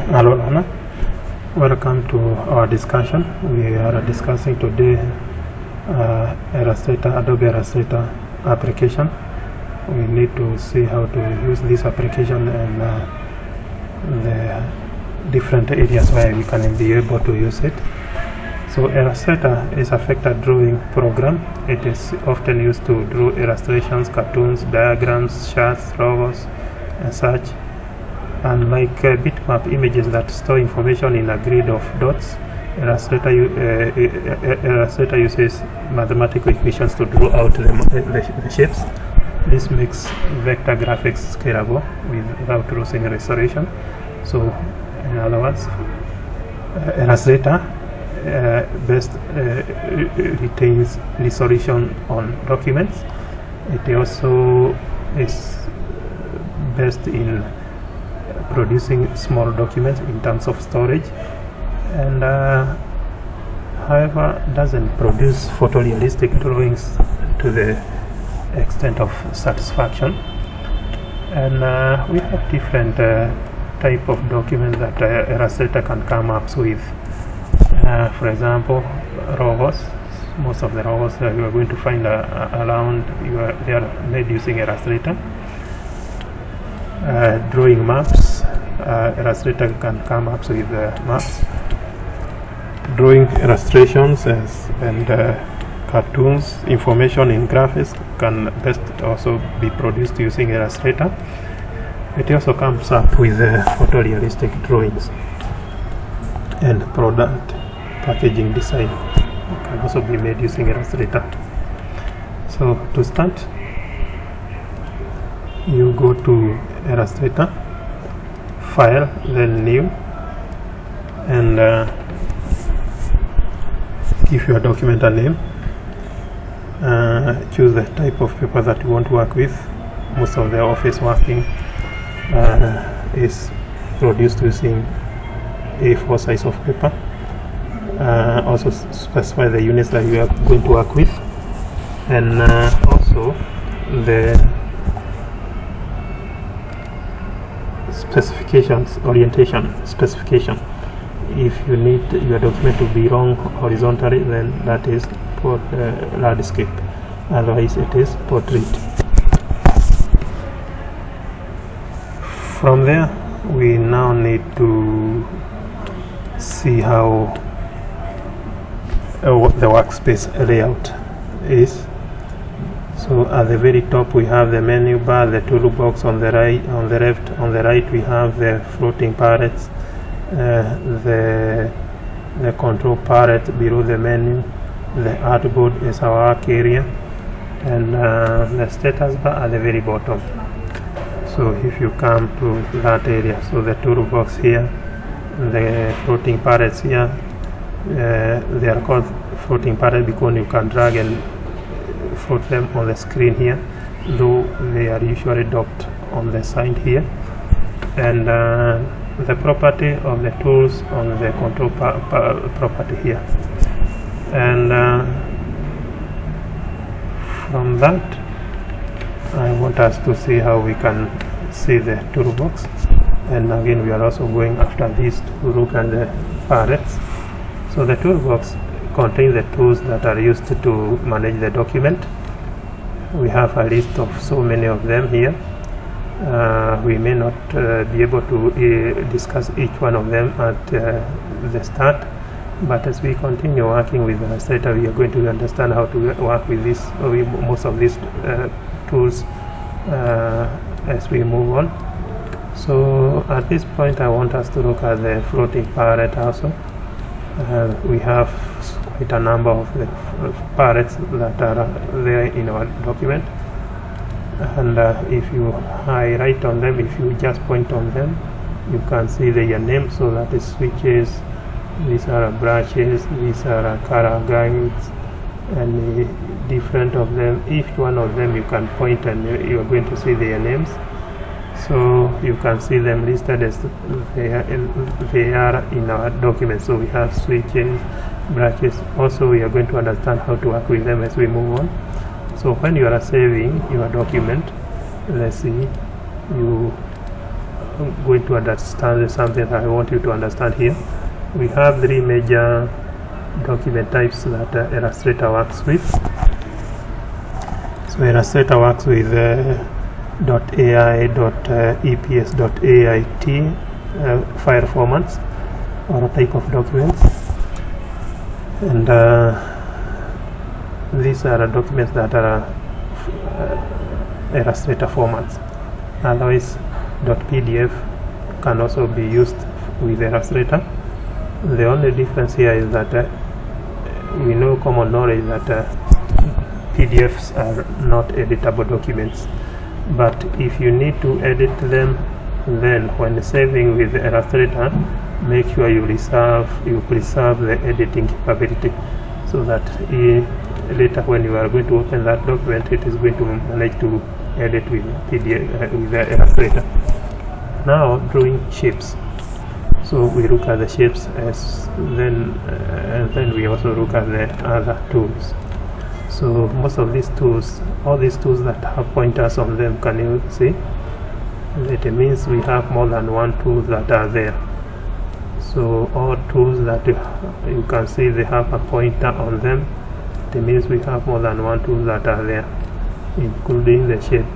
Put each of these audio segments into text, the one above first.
Hello Lana, welcome to our discussion. We are discussing today Adobe Illustrator application. We need to see how to use this application and the different areas where we can be able to use it. So Illustrator is a vector drawing program. It is often used to draw illustrations, cartoons, diagrams, charts, logos, and such. Unlike bitmap images that store information in a grid of dots, Illustrator uses mathematical equations to draw out the shapes. This makes vector graphics scalable without losing resolution. So, in other words, Illustrator best retains resolution on documents. It also is best in producing small documents in terms of storage, and however doesn't produce photorealistic drawings to the extent of satisfaction. And we have different type of documents that Illustrator can come up with. For example, logos. Most of the logos you are going to find around they are made using Illustrator. Drawing maps, Illustrator can come up with maps. Drawing illustrations and cartoons, information in graphics can best also be produced using Illustrator. It also comes up with photorealistic drawings, and product packaging design can also be made using Illustrator. So to start, you go to Illustrator, File, then New, and give your document a name. Choose the type of paper that you want to work with. Most of the office working is produced using A4 size of paper. Also specify the units that you are going to work with, and also the specifications, orientation specification. If you need your document to be wrong horizontally, then that is landscape, otherwise it is portrait. From there, we now need to see how what the workspace layout is. So at the very top we have the menu bar, the toolbox on the right, on the left, on the right we have the floating palettes, the control palette below the menu, the artboard is our arc area, and the status bar at the very bottom. So if you come to that area, so the toolbox here, the floating palettes here, they are called floating palette because you can drag and float them on the screen here, though they are usually docked on the side here. And the property of the tools on the control property here. And from that, I want us to see how we can see the toolbox. And again, we are also going after these to look at the palettes. So the toolbox contains the tools that are used to manage the document. We have a list of so many of them here. We may not be able to discuss each one of them at the start, but as we continue working with Illustrator, we are going to understand how to work with most of these tools as we move on. So at this point, I want us to look at the floating palette also. We have quite a number of the palettes that are there in our document, and if you highlight on them, if you just point on them, you can see their name. So that is switches, these are brushes, these are color guides, and different of them. Each one of them you can point and you are going to see their names. So you can see them listed as they are in our document. So we have switches, brushes. Also we are going to understand how to work with them as we move on. So when you are saving your document, let's see, you going to understand something that I want you to understand here. We have three major document types that Illustrator works with. So Illustrator works with .ai, .eps, .ait file formats or type of documents, and these are documents that are Illustrator formats. Otherwise, .pdf can also be used with Illustrator. The only difference here is that we know common knowledge that PDFs are not editable documents, but if you need to edit them, then when saving with Illustrator, make sure you preserve the editing capability, so that later when you are going to open that document, it is going to manage to edit with PDF with Illustrator. Now, drawing shapes. So we look at the shapes and then we also look at the other tools. So most of these tools, all these tools that have pointers on them, can you see? It means we have more than one tool that are there. So all tools that you can see they have a pointer on them, it means we have more than one tool that are there, including the shape.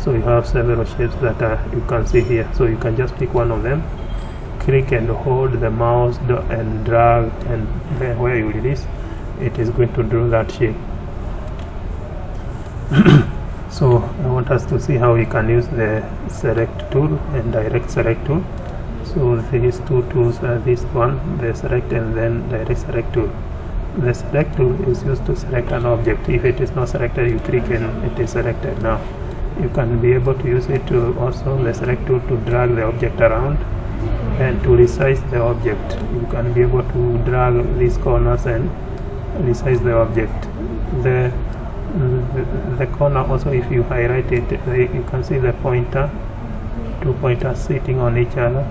So you have several shapes that you can see here. So you can just pick one of them, click and hold the mouse and drag, and then where you release, it is going to draw that shape. So I want us to see how we can use the select tool and direct select tool. So these two tools are this one, the select and then direct select tool. The select tool is used to select an object. If it is not selected, you click and it is selected. Now you can be able to use it to also the select tool to drag the object around and to resize the object. You can be able to drag these corners and resize the object. The corner also, if you highlight it, you can see the pointer, two pointers sitting on each other.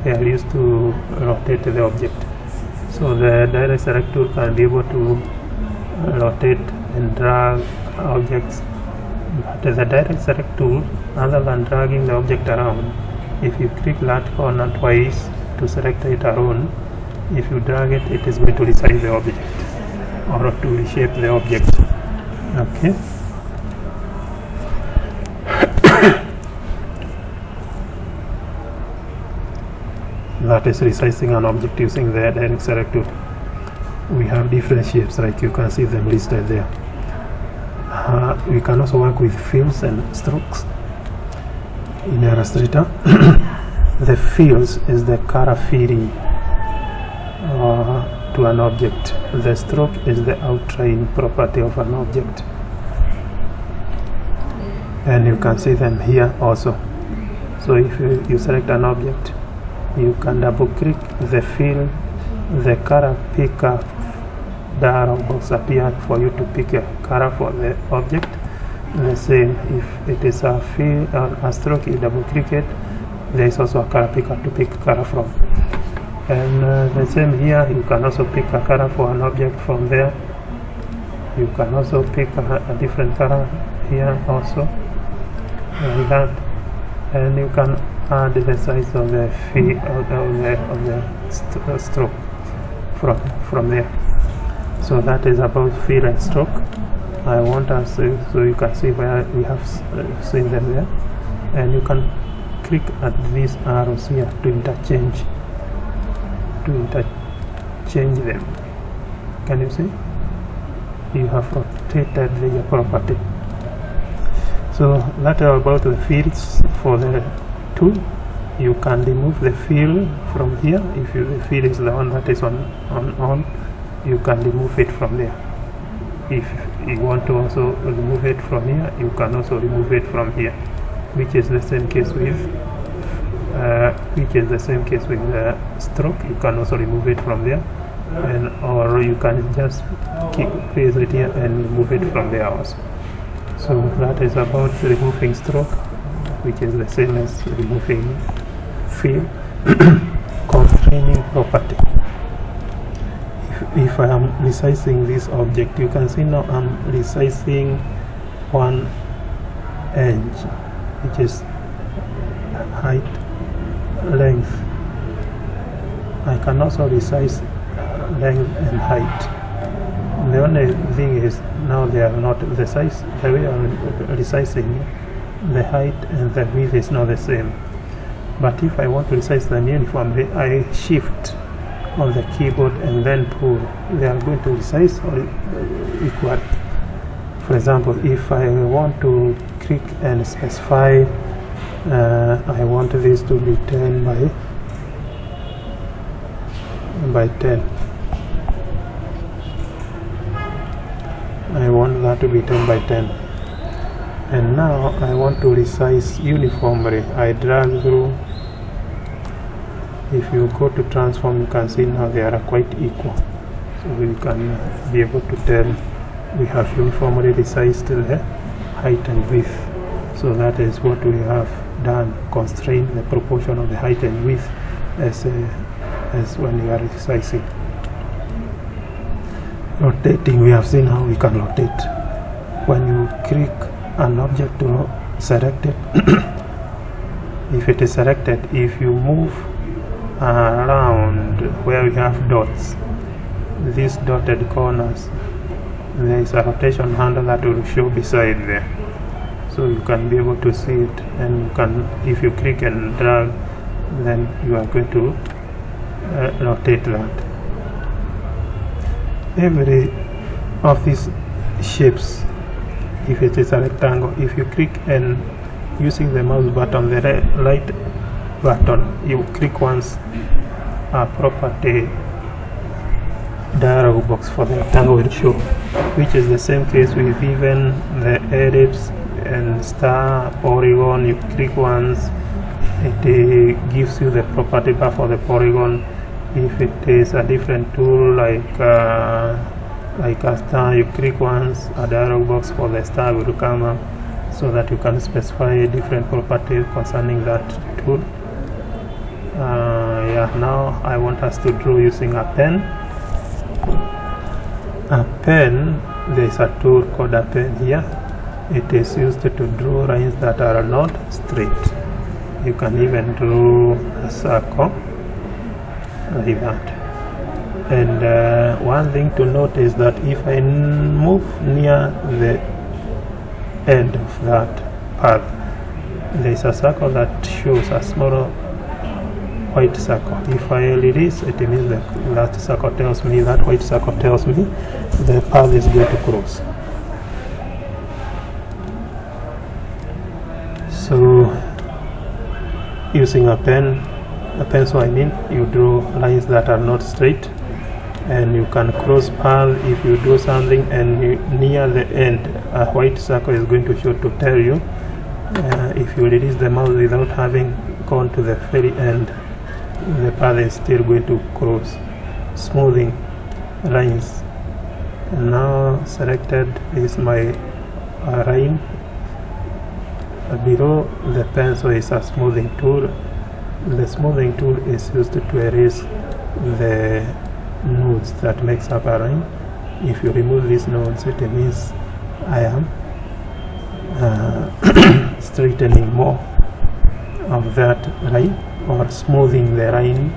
They are used to rotate the object. So the direct select tool can be able to rotate and drag objects. But the direct select tool, other than dragging the object around, if you click that corner twice to select it around, if you drag it, it is going to resize the object or to reshape the object. Okay. That is resizing an object using the direct select tool. We have different shapes, like you can see them listed there. We can also work with fills and strokes in Illustrator. The fills is the color filling to an object. The stroke is the outline property of an object, and you can see them here also. So if you select an object, you can double click the fill, the color picker dialog box appears for you to pick a color for the object. The same, if it is a fill or a stroke, you double click it, there is also a color picker to pick color from. And the same here, you can also pick a color for an object from there. You can also pick a different color here also, like that. And you can add the size of the fill of the stroke from there. So that is about fill and stroke. I want us so you can see where we have seen them there, and you can click at these arrows here to interchange them. Can you see? You have rotated the property. So that is about the fields for the tool. You can remove the fill from here. If the fill is the one that is on, you can remove it from there. If you want to also remove it from here, you can also remove it from here, which is the same case with the stroke. You can also remove it from there, or you can just place it here and remove it from there also. So that is about removing stroke, which is the same as removing fill. Constraining property. If I am resizing this object, you can see now I'm resizing one edge, which is height, length. I can also resize length and height. The only thing is now they are not the size. The way I'm resizing the height and the width is not the same. But if I want to resize them uniformly, I shift on the keyboard and then pull. They are going to resize or equal. For example, if I want to click and specify I want this to be 10 by 10. I want that to be 10 by 10. And now I want to resize uniformly. I drag through. If you go to transform, you can see now they are quite equal. So we can be able to tell we have uniformly resized the height and width. So that is what we have done, constrain the proportion of the height and width as when you are resizing. Rotating, we have seen how we can rotate. When you click an object to select it, if it is selected, if you move around where we have dots, these dotted corners, there is a rotation handle that will show beside there, so you can be able to see it. And you can, if you click and drag, then you are going to rotate that. Every of these shapes, if it is a rectangle, if you click and using the mouse button, the right button, you click once, a property dialog box for the rectangle will show, which is the same case with even the ellipse and star, polygon. You click once, it gives you the property bar for the polygon. If it is a different tool like a star, you click once, a dialog box for the star will come up, so that you can specify different properties concerning that tool. Now I want us to draw using a pen. A pen, there is a tool called a pen here. It is used to draw lines that are not straight. You can even draw a circle like that. And one thing to note is that if I move near the end of that path, there is a circle that shows a small white circle. If I release, it means that circle tells me, that white circle tells me the path is going to cross. So using a pencil, I mean, you draw lines that are not straight, and you can cross path. If you do something and near the end, a white circle is going to show to tell you. If you release the mouse without having gone to the very end, the path is still going to cross. Smoothing lines. And now selected is my line. Below the pencil is a smoothing tool. The smoothing tool is used to erase the nodes that makes up a line. If you remove these nodes, it means I am straightening more of that line, or smoothing the line.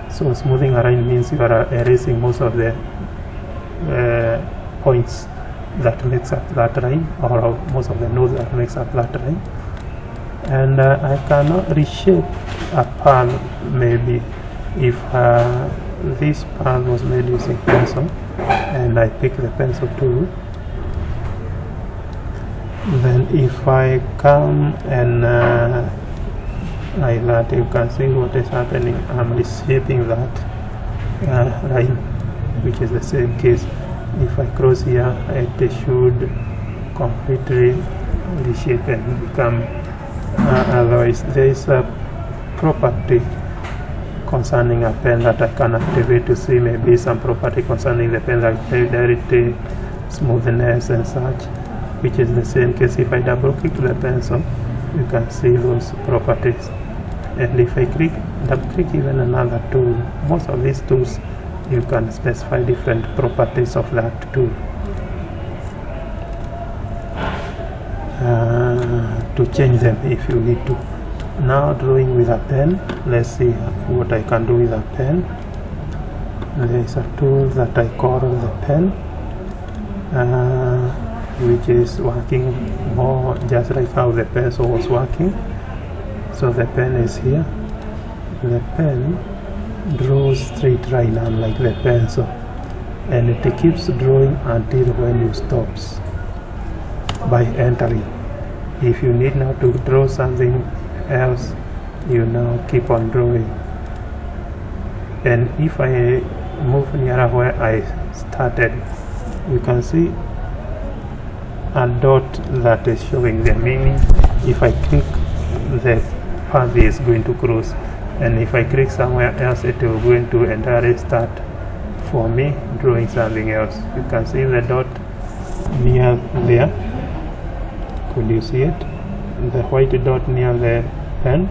So smoothing a line means you are erasing most of the points that makes up that line, or most of the nodes that makes up that line. And I cannot reshape a path. Maybe if this path was made using pencil and I pick the pencil tool, then if I come and like that, you can see what is happening. I'm reshaping that line, which is the same case. If I cross here, it should completely reshape and become otherwise. There is a property concerning a pen that I can activate to see maybe some property concerning the pen, like clarity, smoothness and such, which is the same case. If I double click the pencil, you can see those properties. And if I double click even another tool, most of these tools you can specify different properties of that tool to change them if you need to. Now drawing with a pen, let's see what I can do with a pen. There is a tool that I call the pen, which is working more just like how the pencil was working. So the pen is here. The pen draws straight line unlike the pencil, and it keeps drawing until when you stops by entering. If you need now to draw something else, you now keep on drawing. And if I move nearer where I started, you can see a dot that is showing there, meaning if I click, the path is going to cross, and if I click somewhere else, it will going to entirely start for me drawing something else. You can see the dot near there. Could you see it? The white dot near the pen,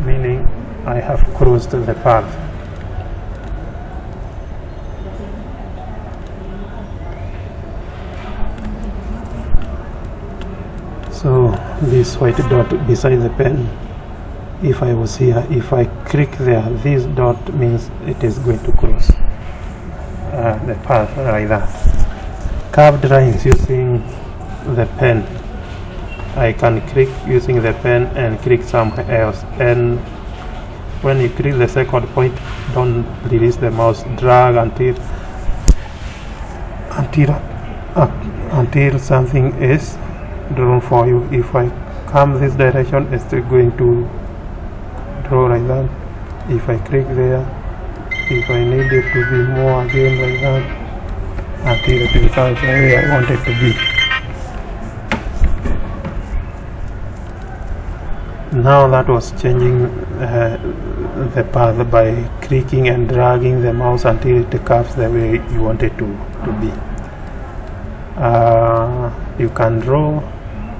meaning I have crossed the path. So this white dot beside the pen, if I was here, if I click there, this dot means it is going to cross the path like that. Curved lines using the pen, I can click using the pen and click somewhere else, and when you click the second point, don't release the mouse, drag until something is drawn for you. If I come this direction, it's still going to draw like that. If I click there, if I need it to be more again like that, until it becomes where I want it to be. Now that was changing the path by clicking and dragging the mouse until it curves the way you want it to be. You can draw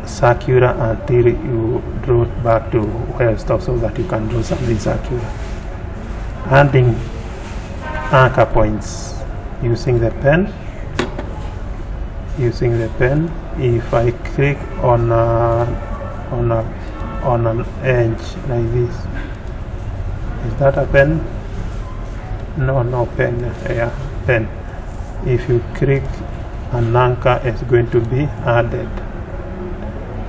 circular until you draw it back to where it stops, so that you can draw something circular. Adding anchor points using the pen. If I click on an edge like this, is that a pen? No pen. Yeah, pen. If you click, an anchor is going to be added.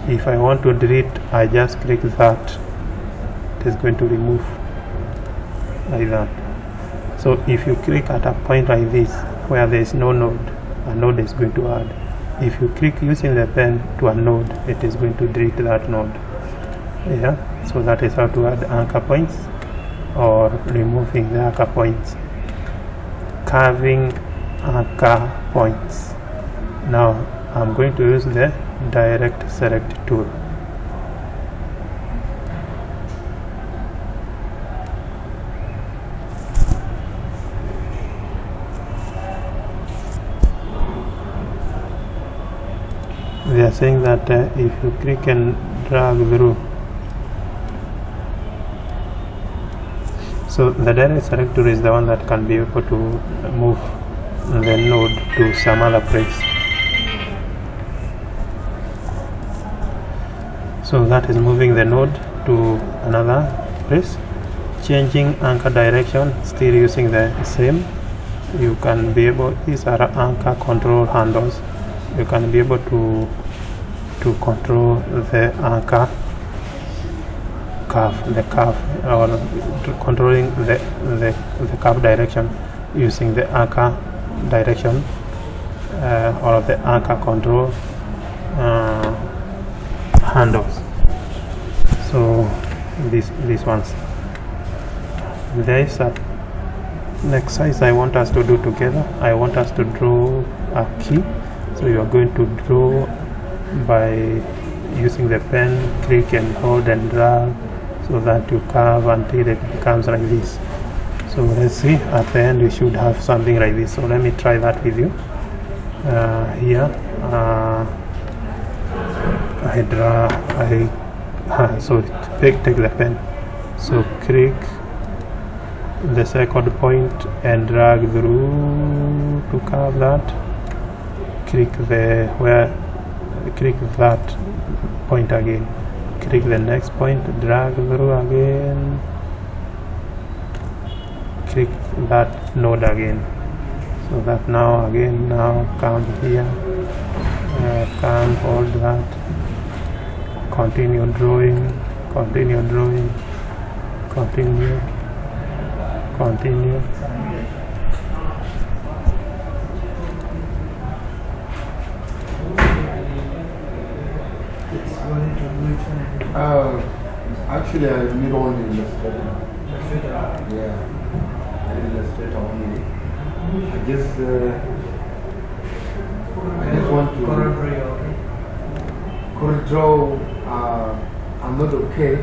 If I want to delete, I just click that, it is going to remove like that. So if you click at a point like this where there is no node, a node is going to add. If you click using the pen to a node, it is going to delete that node. Yeah, so that is how to add anchor points or removing the anchor points. Carving anchor points. Now I'm going to use the direct select tool. They are saying that if you click and drag through, so the direct select tool is the one that can be able to move the node to some other place. So that is moving the node to another place. Changing anchor direction, still using the same. You can be able, these are anchor control handles. You can be able to control the anchor curve, or controlling the curve direction using the anchor direction or the anchor control handles. So these ones. There is an exercise I want us to do together. I want us to draw a key. So you are going to draw by using the pen, click and hold and drag, so that you curve until it becomes like this. So let's see, at the end you should have something like this. So let me try that with you. Here I draw, so take the pen, so click the second point and drag through to curve that. Click that point again, take the next point, drag through again, click that node again, so that now come here, can hold that, continue drawing, continue, actually I need only Illustrator. Yeah, I need Illustrator only. I just want to draw. I'm not okay.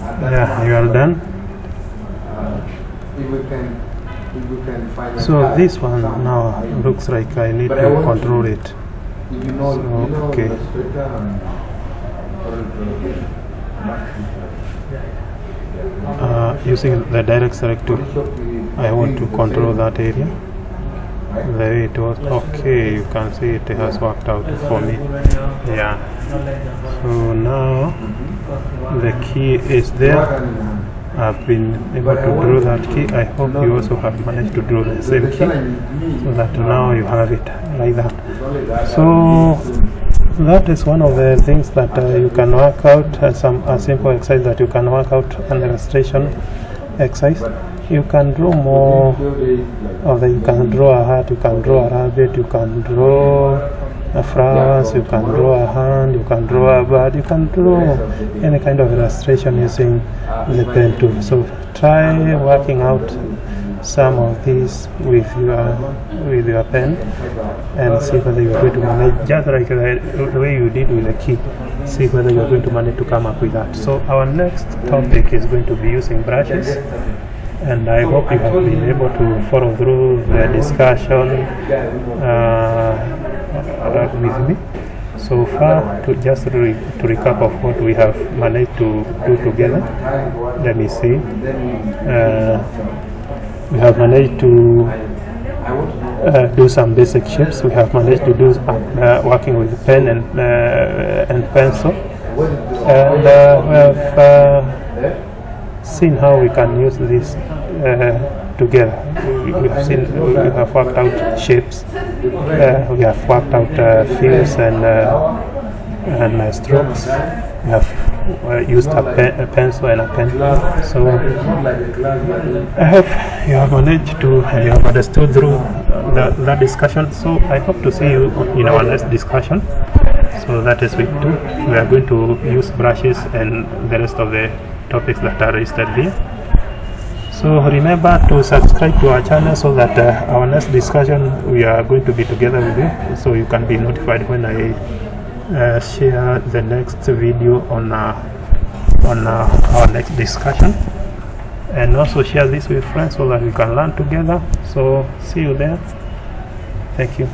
Yeah, you are done. If we can find. So this one now looks like I need to control it. If you know, So, okay. Illustrator and using the direct select tool, I want to control that area. The way it was, okay, you can see it has worked out for me. Yeah. So now the key is there. I've been able to draw that key. I hope you also have managed to draw the same key, so that now you have it like that. So that is one of the things that you can work out, a simple exercise that you can work out, an illustration exercise. You can draw more of you can draw a heart, you can draw a rabbit, you can draw a flowers, you can draw a hand, you can draw a bird, you can draw any kind of illustration using the pen tool. So try working out some of these with your pen and see whether you're going to manage, just like the way you did with the key. See whether you're going to manage to come up with that. So our next topic is going to be using brushes, and I hope you have been able to follow through the discussion with me. So far, to recap of what we have managed to do together, let me see. We have managed to do some basic shapes. We have managed to do working with pen and pencil, and we have seen how we can use this together. We have worked out shapes. We have worked out fills and strokes. We have used a pencil and a pen. So I hope you have managed to, and you have understood through that discussion. So I hope to see you in our next discussion. So that is week 2. We are going to use brushes and the rest of the topics that are listed here. So remember to subscribe to our channel so that our next discussion we are going to be together with you, so you can be notified when I share the next video on our next discussion, and also share this with friends so that we can learn together. So see you there. Thank you.